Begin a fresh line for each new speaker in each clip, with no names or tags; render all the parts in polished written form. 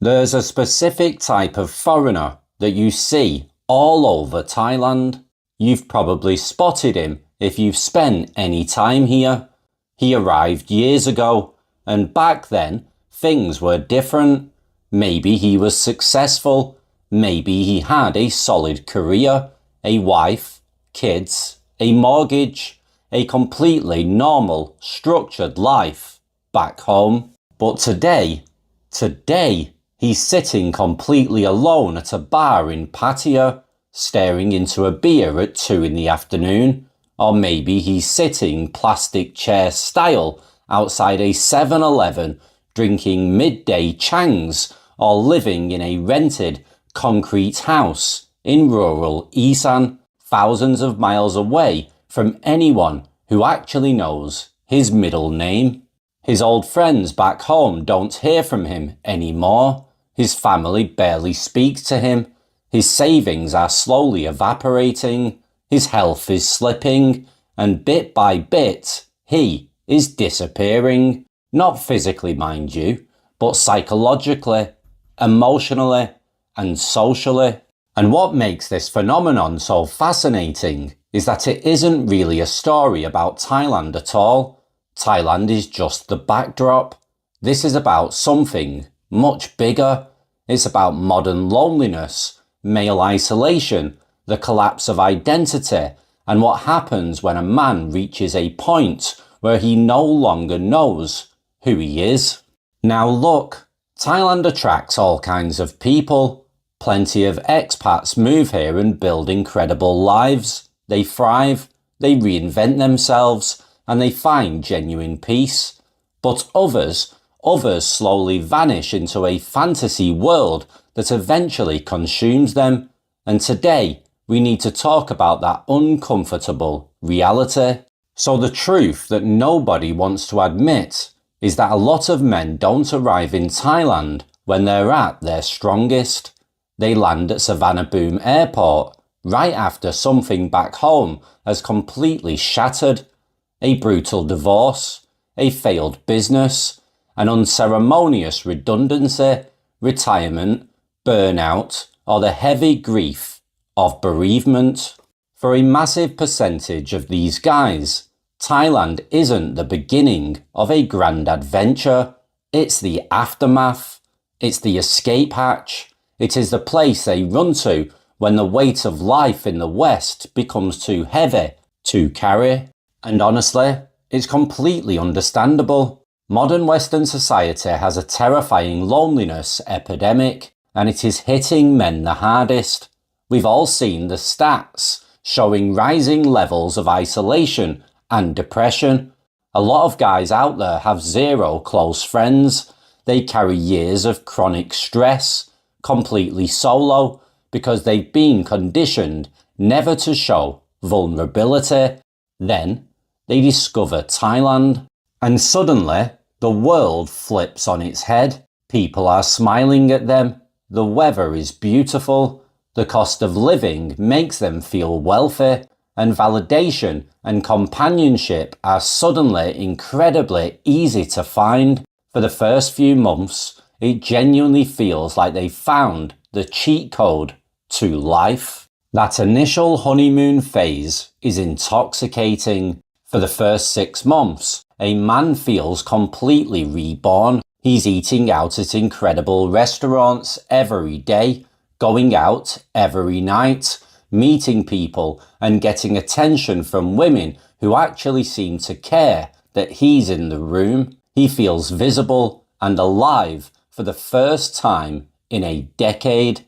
There's a specific type of foreigner that you see all over Thailand. You've probably spotted him if you've spent any time here. He arrived years ago, and back then things were different. Maybe he was successful, maybe he had a solid career, a wife, kids, a mortgage, a completely normal, structured life back home. But today, he's sitting completely alone at a bar in Pattaya, staring into a beer at 2 in the afternoon. Or maybe he's sitting plastic chair style outside a 7-Eleven, drinking midday changs, or living in a rented concrete house in rural Isan, thousands of miles away from anyone who actually knows his middle name. His old friends back home don't hear from him anymore. His family barely speaks to him. His savings are slowly evaporating. His health is slipping. And bit by bit, he is disappearing. Not physically, mind you, but psychologically, emotionally, and socially. And what makes this phenomenon so fascinating is that it isn't really a story about Thailand at all. Thailand is just the backdrop. This is about something much bigger. It's about modern loneliness, male isolation, the collapse of identity, and what happens when a man reaches a point where he no longer knows who he is. Now look, Thailand attracts all kinds of people. Plenty of expats move here and build incredible lives. They thrive, they reinvent themselves, and they find genuine peace. But others slowly vanish into a fantasy world that eventually consumes them. And today, we need to talk about that uncomfortable reality. So the truth that nobody wants to admit is that a lot of men don't arrive in Thailand when they're at their strongest. They land at Suvarnabhumi Airport right after something back home has completely shattered. A brutal divorce, a failed business, an unceremonious redundancy, retirement, burnout, or the heavy grief of bereavement. For a massive percentage of these guys, Thailand isn't the beginning of a grand adventure. It's the aftermath. It's the escape hatch. It is the place they run to when the weight of life in the West becomes too heavy to carry. And honestly, it's completely understandable. Modern Western society has a terrifying loneliness epidemic, and it is hitting men the hardest. We've all seen the stats showing rising levels of isolation and depression. A lot of guys out there have zero close friends. They carry years of chronic stress, completely solo, because they've been conditioned never to show vulnerability. Then they discover Thailand, and suddenly the world flips on its head. People are smiling at them. The weather is beautiful. The cost of living makes them feel wealthy, and validation and companionship are suddenly incredibly easy to find. For the first few months, it genuinely feels like they've found the cheat code to life. That initial honeymoon phase is intoxicating. For the first 6 months, a man feels completely reborn. He's eating out at incredible restaurants every day, going out every night, meeting people and getting attention from women who actually seem to care that he's in the room. He feels visible and alive for the first time in a decade.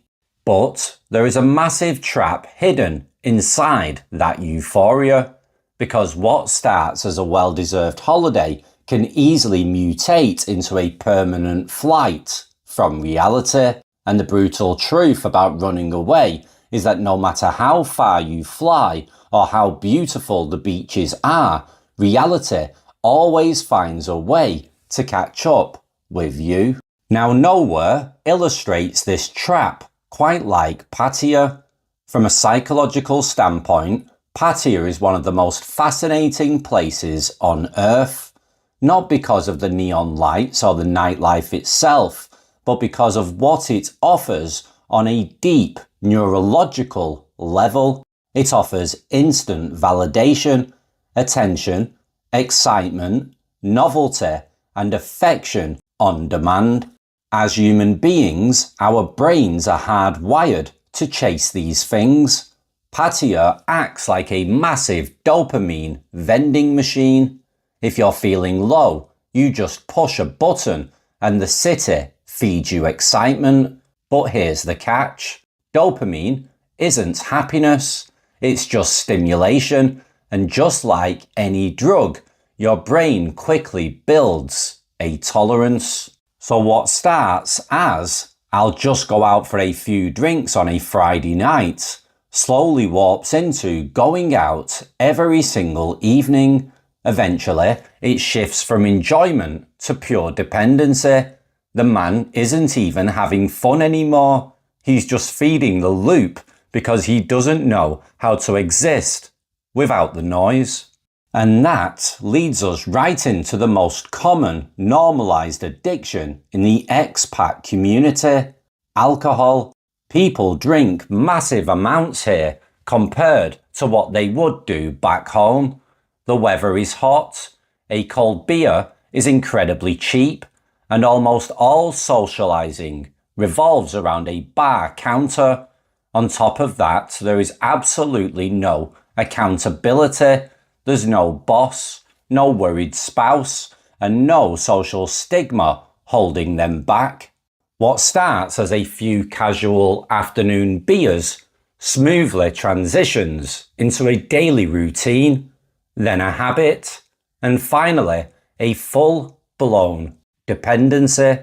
But there is a massive trap hidden inside that euphoria, because what starts as a well-deserved holiday can easily mutate into a permanent flight from reality. And the brutal truth about running away is that no matter how far you fly or how beautiful the beaches are, reality always finds a way to catch up with you. Now, nowhere illustrates this trap quite like Pattaya. From a psychological standpoint, Pattaya is one of the most fascinating places on earth. Not because of the neon lights or the nightlife itself, but because of what it offers on a deep neurological level. It offers instant validation, attention, excitement, novelty, and affection on demand. As human beings, our brains are hardwired to chase these things. Pattaya acts like a massive dopamine vending machine. If you're feeling low, you just push a button and the city feeds you excitement. But here's the catch. Dopamine isn't happiness. It's just stimulation. And just like any drug, your brain quickly builds a tolerance. So what starts as, I'll just go out for a few drinks on a Friday night, slowly warps into going out every single evening. Eventually, it shifts from enjoyment to pure dependency. The man isn't even having fun anymore. He's just feeding the loop because he doesn't know how to exist without the noise. And that leads us right into the most common normalized addiction in the expat community: alcohol. People drink massive amounts here compared to what they would do back home. The weather is hot, a cold beer is incredibly cheap, and almost all socializing revolves around a bar counter. On top of that, there is absolutely no accountability. There's no boss, no worried spouse, and no social stigma holding them back. What starts as a few casual afternoon beers smoothly transitions into a daily routine, then a habit, and finally a full-blown dependency.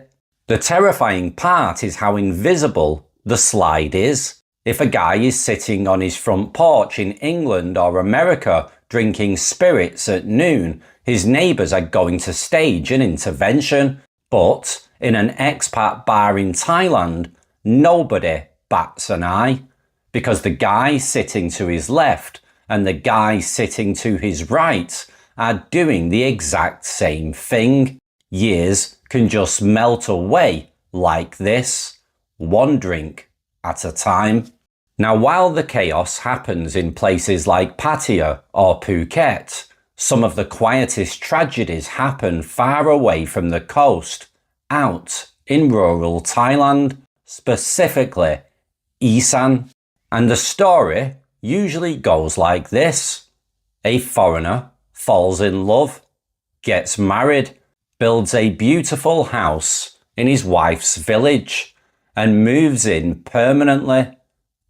The terrifying part is how invisible the slide is. If a guy is sitting on his front porch in England or America drinking spirits at noon, his neighbours are going to stage an intervention. But in an expat bar in Thailand, nobody bats an eye, because the guy sitting to his left and the guy sitting to his right are doing the exact same thing. Years can just melt away like this, one drink at a time. Now, while the chaos happens in places like Pattaya or Phuket, some of the quietest tragedies happen far away from the coast, out in rural Thailand, specifically Isan. And the story usually goes like this. A foreigner falls in love, gets married, builds a beautiful house in his wife's village, and moves in permanently.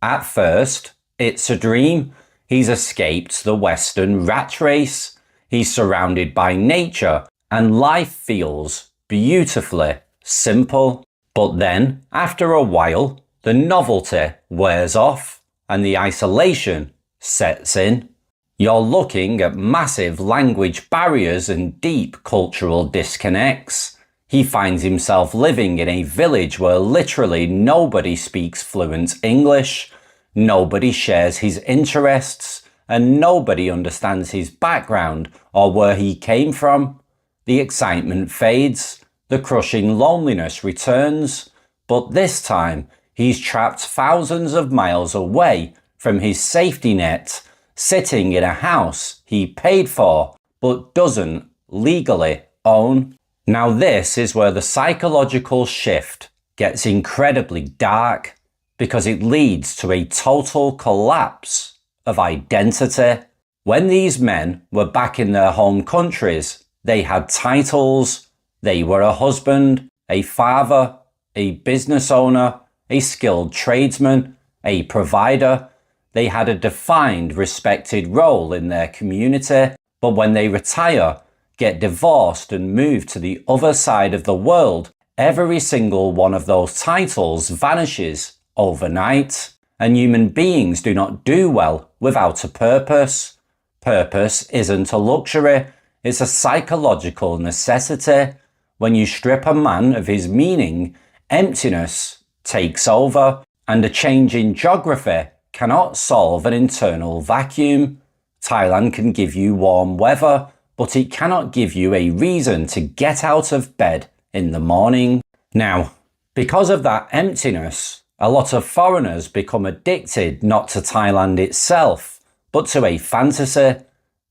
At first, it's a dream. He's escaped the Western rat race. He's surrounded by nature, and life feels beautifully simple. But then, after a while, the novelty wears off and the isolation sets in. You're looking at massive language barriers and deep cultural disconnects. He finds himself living in a village where literally nobody speaks fluent English, nobody shares his interests, and nobody understands his background or where he came from. The excitement fades, the crushing loneliness returns, but this time he's trapped thousands of miles away from his safety net, sitting in a house he paid for but doesn't legally own. Now this is where the psychological shift gets incredibly dark, because it leads to a total collapse of identity. When these men were back in their home countries, they had titles. They were a husband, a father, a business owner, a skilled tradesman, a provider. They had a defined, respected role in their community. But when they retire, get divorced and move to the other side of the world, every single one of those titles vanishes overnight. And human beings do not do well without a purpose. Purpose isn't a luxury, it's a psychological necessity. When you strip a man of his meaning, emptiness takes over, and a change in geography cannot solve an internal vacuum. Thailand can give you warm weather, but it cannot give you a reason to get out of bed in the morning. Now, Because of that emptiness, a lot of foreigners become addicted not to Thailand itself, but to a fantasy.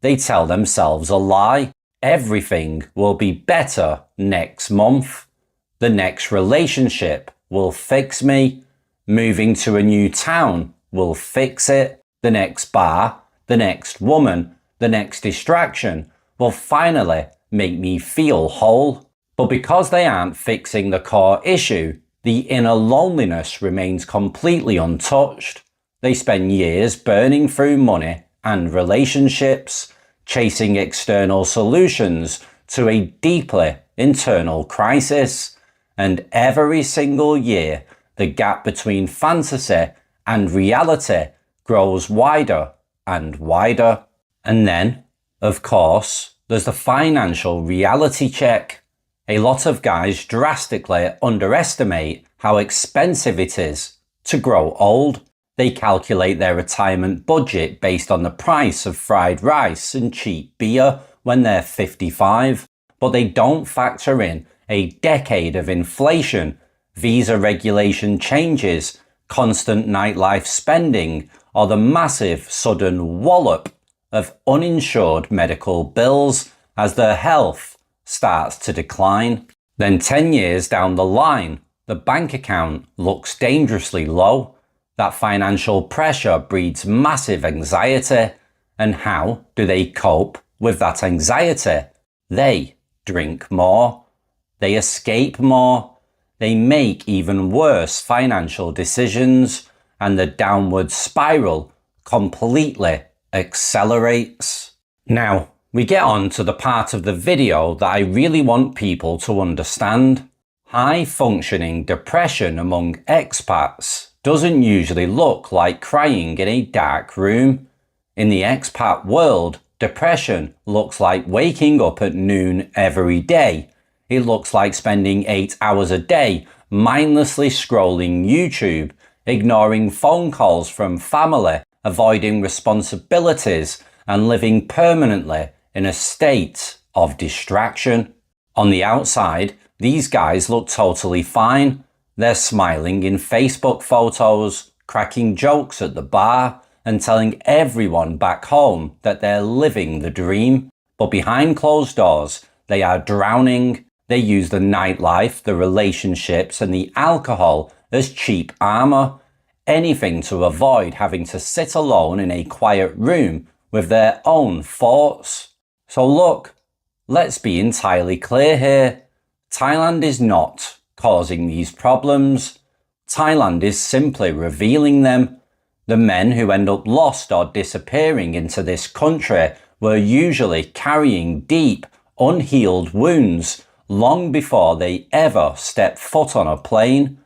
They tell themselves a lie. Everything will be better next month. The next relationship will fix me. Moving to a new town will fix it. The next bar, the next woman, the next distraction will finally make me feel whole. But because they aren't fixing the core issue, the inner loneliness remains completely untouched. They spend years burning through money and relationships, chasing external solutions to a deeply internal crisis. And every single year, the gap between fantasy and reality grows wider and wider. And then, of course, there's the financial reality check. A lot of guys drastically underestimate how expensive it is to grow old. They calculate their retirement budget based on the price of fried rice and cheap beer when they're 55, but they don't factor in a decade of inflation, visa regulation changes, constant nightlife spending, or the massive sudden wallop of uninsured medical bills as their health starts to decline. Then 10 years down the line, the bank account looks dangerously low. That financial pressure breeds massive anxiety. And how do they cope with that anxiety? They drink more. They escape more. They make even worse financial decisions. And the downward spiral completely accelerates. Now, we get on to the part of the video that I really want people to understand. High-functioning depression among expats doesn't usually look like crying in a dark room. In the expat world, depression looks like waking up at noon every day. It looks like spending 8 hours a day mindlessly scrolling YouTube, ignoring phone calls from family, avoiding responsibilities, and living permanently in a state of distraction. On the outside, these guys look totally fine. They're smiling in Facebook photos, cracking jokes at the bar, and telling everyone back home that they're living the dream. But behind closed doors, they are drowning. They use the nightlife, the relationships, and the alcohol as cheap armor. Anything to avoid having to sit alone in a quiet room with their own thoughts. So look, let's be entirely clear here. Thailand is not causing these problems. Thailand is simply revealing them. The men who end up lost or disappearing into this country were usually carrying deep, unhealed wounds long before they ever stepped foot on a plane.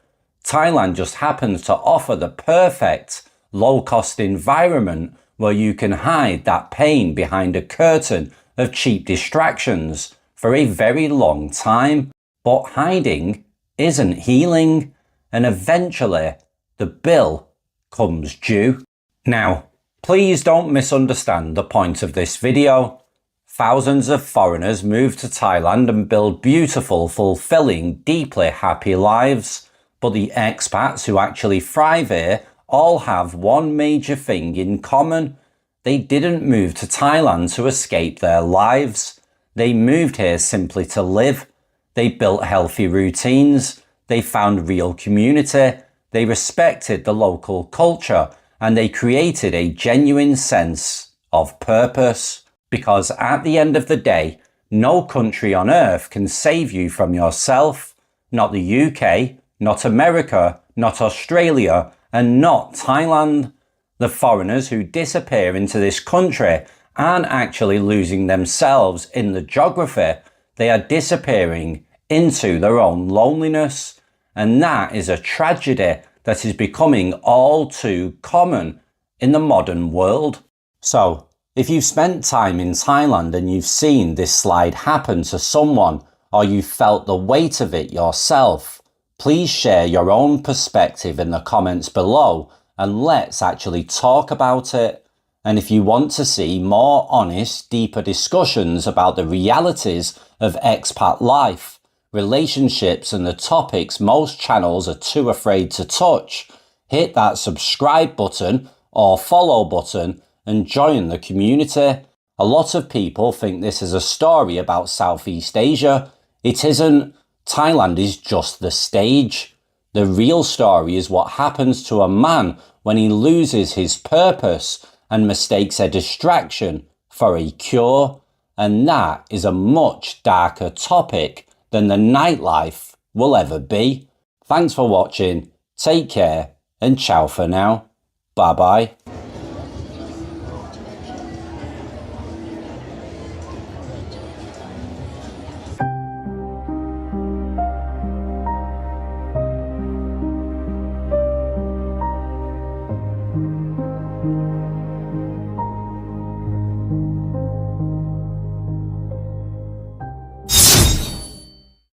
Thailand just happens to offer the perfect, low-cost environment where you can hide that pain behind a curtain of cheap distractions for a very long time. But hiding isn't healing, and eventually the bill comes due. Now, please don't misunderstand the point of this video. Thousands of foreigners move to Thailand and build beautiful, fulfilling, deeply happy lives. But the expats who actually thrive here all have one major thing in common. They didn't move to Thailand to escape their lives. They moved here simply to live. They built healthy routines. They found real community. They respected the local culture, and they created a genuine sense of purpose. Because at the end of the day, no country on earth can save you from yourself. Not the UK, not America, not Australia, and not Thailand. The foreigners who disappear into this country aren't actually losing themselves in the geography. They are disappearing into their own loneliness. And that is a tragedy that is becoming all too common in the modern world. So, if you've spent time in Thailand and you've seen this slide happen to someone, or you felt the weight of it yourself, please share your own perspective in the comments below and let's actually talk about it. And if you want to see more honest, deeper discussions about the realities of expat life, relationships and the topics most channels are too afraid to touch, hit that subscribe button or follow button and join the community. A lot of people think this is a story about Southeast Asia. It isn't. Thailand is just the stage. The real story is what happens to a man when he loses his purpose and mistakes a distraction for a cure. And that is a much darker topic than the nightlife will ever be. Thanks for watching. Take care and ciao for now. Bye bye.